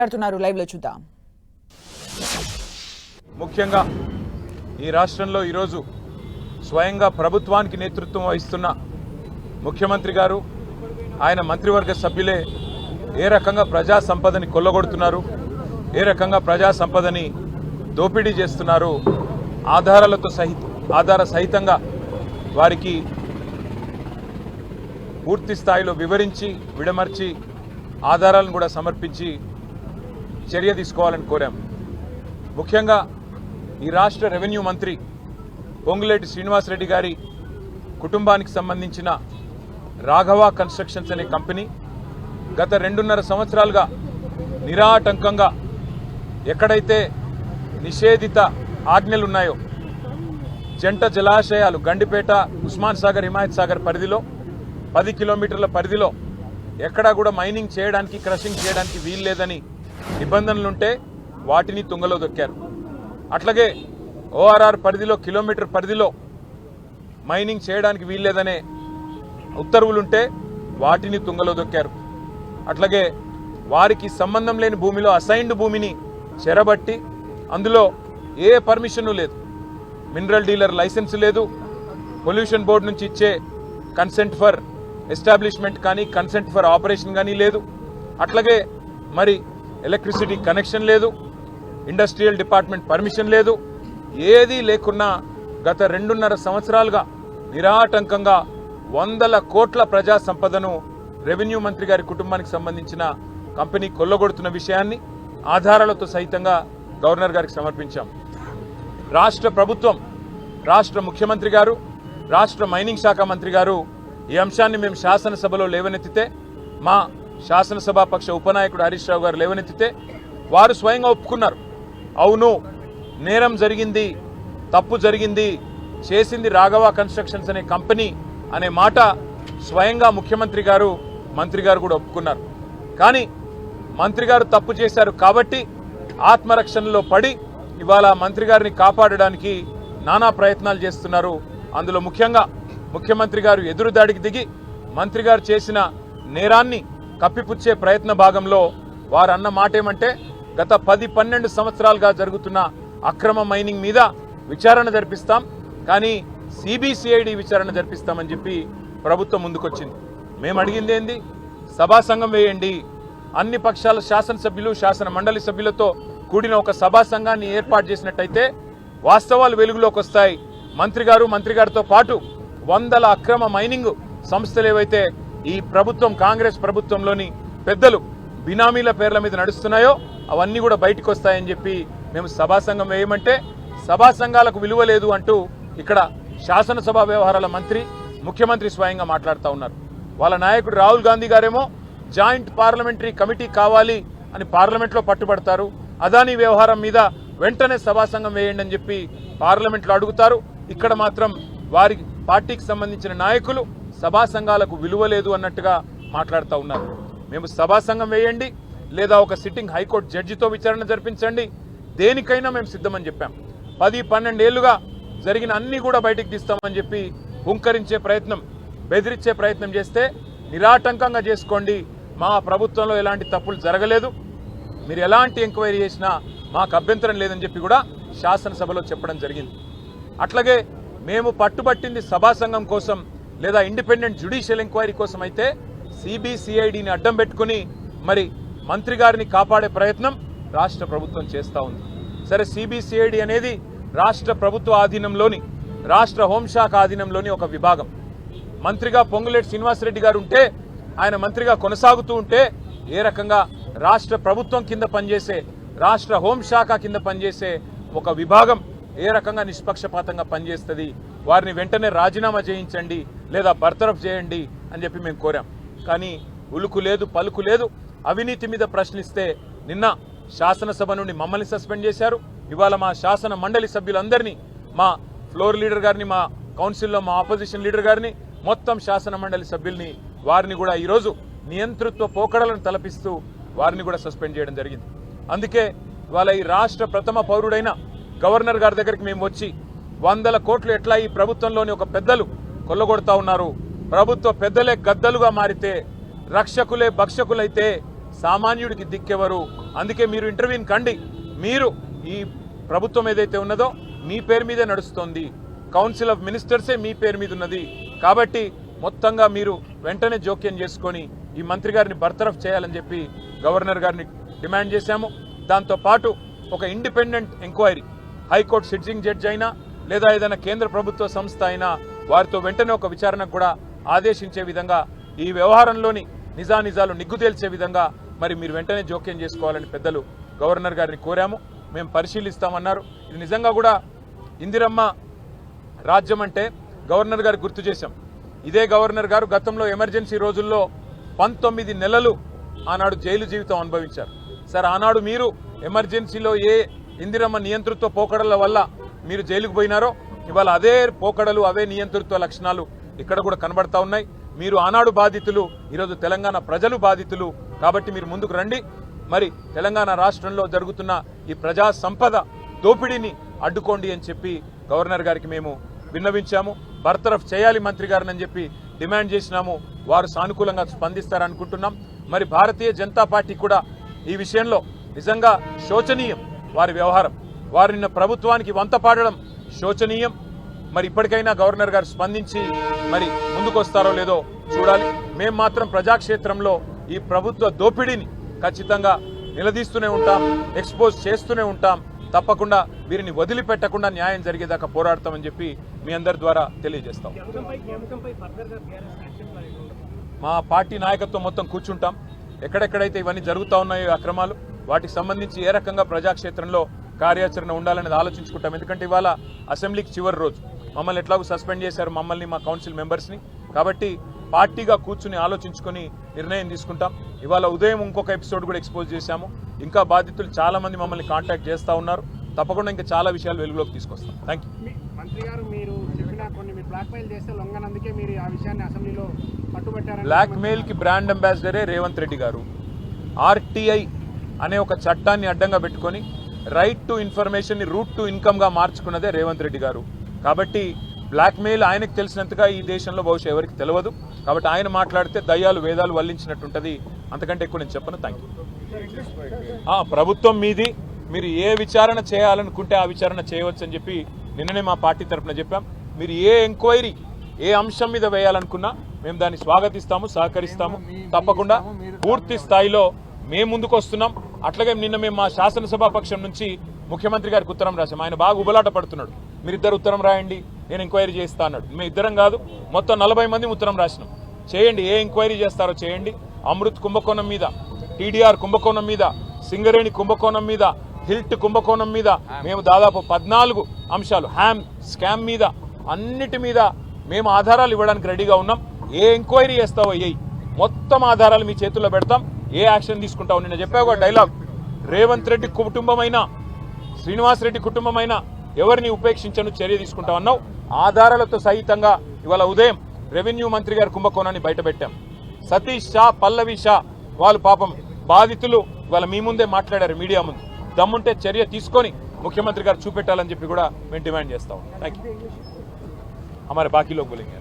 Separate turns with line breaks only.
Live లో చూద్దాం.
ముఖ్యంగా ఈ రాష్ట్రంలో ఈరోజు స్వయంగా ప్రభుత్వానికి నేతృత్వం వహిస్తున్న ముఖ్యమంత్రి గారు ఆయన మంత్రివర్గ సభ్యులే ఏ రకంగా ప్రజా సంపదని కొల్లగొడుతున్నారు, ఏ రకంగా ప్రజా సంపదని దోపిడీ చేస్తున్నారు, ఆధార సహితంగా వారికి పూర్తి స్థాయిలో వివరించి విడమర్చి ఆధారాలను కూడా సమర్పించి చర్య తీసుకోవాలని కోరాం. ముఖ్యంగా ఈ రాష్ట్ర రెవెన్యూ మంత్రి పొంగులేటి శ్రీనివాసరెడ్డి గారి కుటుంబానికి సంబంధించిన రాఘవ కన్స్ట్రక్షన్స్ అనే కంపెనీ గత 2.5 సంవత్సరాలుగా నిరాటంకంగా ఎక్కడైతే నిషేధిత ఆజ్ఞలు ఉన్నాయో జంట జలాశయాలు గండిపేట, ఉస్మాన్ సాగర్, హిమాయత్ సాగర్ పరిధిలో 10 కిలోమీటర్ల పరిధిలో ఎక్కడా కూడా మైనింగ్ చేయడానికి, క్రషింగ్ చేయడానికి వీలు లేదని నిబంధనలుంటే వాటిని తుంగలో దొక్కారు. అట్లాగే ఓఆర్ఆర్ పరిధిలో కిలోమీటర్ పరిధిలో మైనింగ్ చేయడానికి వీల్లేదనే ఉత్తర్వులుంటే వాటిని తుంగలో దొక్కారు. అట్లాగే వారికి సంబంధం లేని భూమిలో అసైన్డ్ భూమిని చెరబట్టి అందులో ఏ పర్మిషను లేదు, మినరల్ డీలర్ లైసెన్స్ లేదు, పొల్యూషన్ బోర్డు నుంచి ఇచ్చే కన్సెంట్ ఫర్ ఎస్టాబ్లిష్మెంట్ కానీ కన్సెంట్ ఫర్ ఆపరేషన్ కానీ లేదు. అట్లాగే మరి ఎలక్ట్రిసిటీ కనెక్షన్ లేదు, ఇండస్ట్రియల్ డిపార్ట్మెంట్ పర్మిషన్ లేదు. ఏదీ లేకున్నా గత 2.5 సంవత్సరాలుగా నిరాటంకంగా 100 కోట్ల ప్రజా సంపదను రెవెన్యూ మంత్రి గారి కుటుంబానికి సంబంధించిన కంపెనీ కొల్లగొడుతున్న విషయాన్ని ఆధారాలతో సహితంగా గవర్నర్ గారికి సమర్పించాం. రాష్ట్ర ప్రభుత్వం, రాష్ట్ర ముఖ్యమంత్రి గారు, రాష్ట్ర మైనింగ్ శాఖ మంత్రి గారు ఈ అంశాన్ని మేము శాసనసభలో లేవనెత్తితే, మా శాసనసభాపక్ష ఉపనాయకుడు హరీష్ రావు గారు లేవనెత్తితే వారు స్వయంగా ఒప్పుకున్నారు. అవును, నేరం జరిగింది, తప్పు జరిగింది, చేసింది రాఘవ కన్స్ట్రక్షన్స్ అనే కంపెనీ అనే మాట స్వయంగా ముఖ్యమంత్రి గారు, మంత్రి గారు కూడా ఒప్పుకున్నారు. కానీ మంత్రి గారు తప్పు చేశారు కాబట్టి ఆత్మరక్షణలో పడి ఇవాళ మంత్రి గారిని కాపాడడానికి నానా ప్రయత్నాలు చేస్తున్నారు. అందులో ముఖ్యంగా ముఖ్యమంత్రి గారు ఎదురుదాడికి దిగి మంత్రి గారు చేసిన నేరాన్ని కప్పిపుచ్చే ప్రయత్న భాగంలో వారు అన్న మాట ఏమంటే, గత 10-12 సంవత్సరాలుగా జరుగుతున్న అక్రమ మైనింగ్ మీద విచారణ జరిపిస్తాం, కానీ సిబిసిఐడి విచారణ జరిపిస్తామని చెప్పి ప్రభుత్వం ముందుకొచ్చింది. మేము అడిగింది ఏంది? సభా సంఘం వేయండి, అన్ని పక్షాల శాసనసభ్యులు, శాసన మండలి సభ్యులతో కూడిన ఒక సభా సంఘాన్ని ఏర్పాటు చేసినట్టయితే వాస్తవాలు వెలుగులోకి వస్తాయి. మంత్రి గారితో పాటు 100 అక్రమ మైనింగ్ సంస్థలు ఏవైతే ఈ ప్రభుత్వం, కాంగ్రెస్ ప్రభుత్వంలోని పెద్దలు బినామీల పేర్ల మీద నడుస్తున్నాయో అవన్నీ కూడా బయటకు వస్తాయని చెప్పి మేము సభా సంఘం వేయమంటే, సభా సంఘాలకు విలువ లేదు అంటూ ఇక్కడ శాసనసభ వ్యవహారాల మంత్రి, ముఖ్యమంత్రి స్వయంగా మాట్లాడుతూ ఉన్నారు. వాళ్ళ నాయకుడు రాహుల్ గాంధీ గారేమో జాయింట్ పార్లమెంటరీ కమిటీ కావాలి అని పార్లమెంట్లో పట్టుబడతారు. అదానీ వ్యవహారం మీద వెంటనే సభా సంఘం వేయండి అని చెప్పి పార్లమెంట్లో అడుగుతారు. ఇక్కడ మాత్రం వారి పార్టీకి సంబంధించిన నాయకులు సభా సంఘాలకు విలువ లేదు అన్నట్టుగా మాట్లాడుతూ ఉన్నారు. మేము సభా సంఘం వేయండి, లేదా ఒక సిట్టింగ్ హైకోర్టు జడ్జితో విచారణ జరిపించండి, దేనికైనా మేము సిద్ధమని చెప్పాం. 10-12 ఏళ్లుగా జరిగిన అన్ని కూడా బయటికి తీస్తామని చెప్పి హుంకరించే ప్రయత్నం, బెదిరించే ప్రయత్నం చేస్తే నిరాటంకంగా చేసుకోండి, మా ప్రభుత్వంలో ఎలాంటి తప్పులు జరగలేదు, మీరు ఎలాంటి ఎంక్వైరీ చేసినా మాకు అభ్యంతరం లేదని చెప్పి కూడా శాసనసభలో చెప్పడం జరిగింది. అట్లాగే మేము పట్టుబట్టింది సభా సంఘం కోసం లేదా ఇండిపెండెంట్ జ్యుడిషియల్ ఎంక్వైరీ కోసం అయితే సిబిసిఐడిని అడ్డం పెట్టుకుని మరి మంత్రి గారిని కాపాడే ప్రయత్నం రాష్ట్ర ప్రభుత్వం చేస్తూ ఉంది. సరే, సిబిసిఐడి అనేది రాష్ట్ర ప్రభుత్వ ఆధీనంలోని, రాష్ట్ర హోంశాఖ ఆధీనంలోని ఒక విభాగం. మంత్రిగా పొంగులేటి శ్రీనివాసరెడ్డి గారు ఉంటే, ఆయన మంత్రిగా కొనసాగుతూ ఉంటే ఏ రకంగా రాష్ట్ర ప్రభుత్వం కింద పనిచేసే, రాష్ట్ర హోంశాఖ కింద పనిచేసే ఒక విభాగం ఏ రకంగా నిష్పక్షపాతంగా పనిచేస్తుంది, వారిని వెంటనే రాజీనామా చేయించండి లేదా బర్తరఫ్ చేయండి అని చెప్పి మేము కోరాం. కానీ ఉలుకు లేదు, పలుకు లేదు. అవినీతి మీద ప్రశ్నిస్తే నిన్న శాసనసభ నుండి మమ్మల్ని సస్పెండ్ చేశారు. ఇవాళ మా శాసన మండలి సభ్యులందరినీ, మా ఫ్లోర్ లీడర్ గారిని, మా కౌన్సిల్లో మా ఆపోజిషన్ లీడర్ గారిని, మొత్తం శాసన మండలి సభ్యుల్ని, వారిని కూడా ఈరోజు నియంతృత్వ పోకడలను తలపిస్తూ వారిని కూడా సస్పెండ్ చేయడం జరిగింది. అందుకే ఇవాళ ఈ రాష్ట్ర ప్రథమ పౌరుడైన గవర్నర్ గారి దగ్గరికి మేము వచ్చి 100 కోట్లు ఎట్లా ఈ ప్రభుత్వంలోని ఒక పెద్దలు కొల్లగొడతా ఉన్నారు, ప్రభుత్వ పెద్దలే గద్దలుగా మారితే, రక్షకులే భక్షకులైతే సామాన్యుడికి దిక్కెవరు? అందుకే మీరు ఇంటర్వ్యూని కండి. మీరు ఈ ప్రభుత్వం ఏదైతే ఉన్నదో మీ పేరు మీదే నడుస్తోంది, కౌన్సిల్ ఆఫ్ మినిస్టర్సే మీ పేరు మీద ఉన్నది. కాబట్టి మొత్తంగా మీరు వెంటనే జోక్యం చేసుకొని ఈ మంత్రి గారిని బర్తరఫ్ చేయాలని చెప్పి గవర్నర్ గారిని డిమాండ్ చేశాము. దాంతోపాటు ఒక independent enquiry, high court sitting judge అయినా లేదా ఏదైనా కేంద్ర ప్రభుత్వ సంస్థ అయినా వారితో వెంటనే ఒక విచారణకు కూడా ఆదేశించే విధంగా, ఈ వ్యవహారంలోని నిజానిజాలు నిగ్గు తేల్చే విధంగా మరి మీరు వెంటనే జోక్యం చేసుకోవాలని పెద్దలు గవర్నర్ గారిని కోరాము. మేము పరిశీలిస్తామన్నారు. ఇది నిజంగా కూడా ఇందిరమ్మ రాజ్యం అంటే గవర్నర్ గారు గుర్తు చేశాం. ఇదే గవర్నర్ గారు గతంలో ఎమర్జెన్సీ రోజుల్లో 19 నెలలు ఆనాడు జైలు జీవితం అనుభవించారు. సార్, ఆనాడు మీరు ఎమర్జెన్సీలో ఏ ఇందిరమ్మ నియంతృత్వ పోకడల వల్ల మీరు జైలుకు పోయినారో ఇవాళ అదే పోకడలు, అవే నియంతృత్వ లక్షణాలు ఇక్కడ కూడా కనబడతా ఉన్నాయి. మీరు ఆనాడు బాధితులు, ఈరోజు తెలంగాణ ప్రజలు బాధితులు. కాబట్టి మీరు ముందుకు రండి. మరి తెలంగాణ రాష్ట్రంలో జరుగుతున్న ఈ ప్రజా సంపద దోపిడీని అడ్డుకోండి అని చెప్పి గవర్నర్ గారికి మేము విన్నవించాము. బర్తరఫ్ చేయాలి మంత్రి గారిని అని చెప్పి డిమాండ్ చేసినాము. వారు సానుకూలంగా స్పందిస్తారనుకుంటున్నాం. మరి భారతీయ జనతా పార్టీ కూడా ఈ విషయంలో నిజంగా శోచనీయం వారి వ్యవహారం. వారు నిన్న ప్రభుత్వానికి వంత పాడడం శోచనీయం. మరి ఇప్పటికైనా గవర్నర్ గారు స్పందించి మరి ముందుకొస్తారో లేదో చూడాలి. మేము మాత్రం ప్రజాక్షేత్రంలో ఈ ప్రభుత్వ దోపిడీని ఖచ్చితంగా నిలదీస్తూనే ఉంటాం, ఎక్స్పోజ్ చేస్తూనే ఉంటాం. తప్పకుండా వీరిని వదిలిపెట్టకుండా న్యాయం జరిగేదాకా పోరాడతామని చెప్పి మీ అందరి ద్వారా తెలియజేస్తాం. మా పార్టీ నాయకత్వం మొత్తం కూర్చుంటాం. ఎక్కడెక్కడైతే ఇవన్నీ జరుగుతూ ఉన్నాయో అక్రమాలు, వాటికి సంబంధించి ఏ రకంగా ప్రజాక్షేత్రంలో కార్యాచరణ ఉండాలనేది ఆలోచించుకుంటాం. ఎందుకంటే ఇవాళ అసెంబ్లీకి చివరి రోజు, మమ్మల్ని ఎట్లాగో సస్పెండ్ చేశారు, మమ్మల్ని మా కౌన్సిల్ మెంబర్స్ని. కాబట్టి పార్టీగా కూర్చుని ఆలోచించుకొని నిర్ణయం తీసుకుంటాం. ఇవాళ ఉదయం ఇంకొక ఎపిసోడ్ కూడా ఎక్స్పోజ్ చేశాము. ఇంకా బాధితులు చాలా మంది మమ్మల్ని కాంటాక్ట్ చేస్తూ ఉన్నారు. తప్పకుండా ఇంకా చాలా విషయాలు వెలుగులోకి తీసుకొస్తాం. Thank you.
మంత్రి గారు, మీరు చెప్పిన కొన్ని మీరు బ్లాక్ మెయిల్ చేస్తే లొంగనందుకే మీరు ఆ విషయాన్ని అసెంబ్లీలో పట్టుబట్టారు.
బ్లాక్ మెయిల్కి బ్రాండ్ అంబాసిడరే రేవంత్ రెడ్డి గారు. ఆర్టీఐ అనే ఒక చట్టాన్ని అడ్డంగా పెట్టుకొని రైట్ టు ఇన్ఫర్మేషన్ ని రూట్ టు ఇన్కమ్గా మార్చుకున్నదే రేవంత్ రెడ్డి గారు. కాబట్టి బ్లాక్ మెయిల్ ఆయనకు తెలిసినంతగా ఈ దేశంలో బహుశా ఎవరికి తెలియదు. కాబట్టి ఆయన మాట్లాడితే దయ్యాలు వేదాలు వల్లించినట్టుంటది. అంతకంటే ఎక్కువ నేను చెప్పను. Thank you. ప్రభుత్వం మీది, మీరు ఏ విచారణ చేయాలనుకుంటే ఆ విచారణ చేయవచ్చు అని చెప్పి నిన్ననే మా పార్టీ తరఫున చెప్పాం. మీరు ఏ ఎంక్వైరీ, ఏ అంశం మీద వేయాలనుకున్నా మేము దాన్ని స్వాగతిస్తాము, సహకరిస్తాము. తప్పకుండా పూర్తి స్థాయిలో మేము ముందుకు వస్తున్నాం. అట్లాగే నిన్న మేము మా శాసనసభాపక్షం నుంచి ముఖ్యమంత్రి గారికి ఉత్తరం రాశాం. ఆయన బాగా ఉబలాట పడుతున్నాడు. మీరిద్దరు ఉత్తరం రాయండి, నేను ఎంక్వైరీ చేస్తా అన్నాడు. మేము ఇద్దరం కాదు, మొత్తం 40 మంది ఉత్తరం రాసినాం. చేయండి, ఏ ఎంక్వైరీ చేస్తారో చేయండి. అమృత్ కుంభకోణం మీద, టీడీఆర్ కుంభకోణం మీద, సింగరేణి కుంభకోణం మీద, హిల్ట్ కుంభకోణం మీద మేము దాదాపు 14 అంశాలు, హ్యామ్ స్కామ్ మీద, అన్నిటి మీద మేము ఆధారాలు ఇవ్వడానికి రెడీగా ఉన్నాం. ఏ ఎంక్వైరీ చేస్తావో అయ్యి, మొత్తం ఆధారాలు మీ చేతుల్లో పెడతాం. ఏ యాక్షన్ తీసుకుంటావు? నిన్న చెప్పావు డైలాగ్, రేవంత్ రెడ్డి కుటుంబమైనా శ్రీనివాస్ రెడ్డి కుటుంబమైనా ఎవరిని ఉపేక్షించను, చర్య తీసుకుంటామన్నావు. ఆధారాలతో సహితంగా ఇవాళ ఉదయం రెవెన్యూ మంత్రి గారి కుంభకోణాన్ని బయటపెట్టాం. సతీష్ షా, పల్లవి షా వాళ్ళు పాపం బాధితులు ఇవాళ మీ ముందే మాట్లాడారు మీడియా ముందు. దమ్ముంటే చర్య తీసుకొని ముఖ్యమంత్రి గారు చూపెట్టాలని చెప్పి కూడా మేము డిమాండ్ చేస్తాం. Thank you. हमारे बाकी लोग बोलेंगे.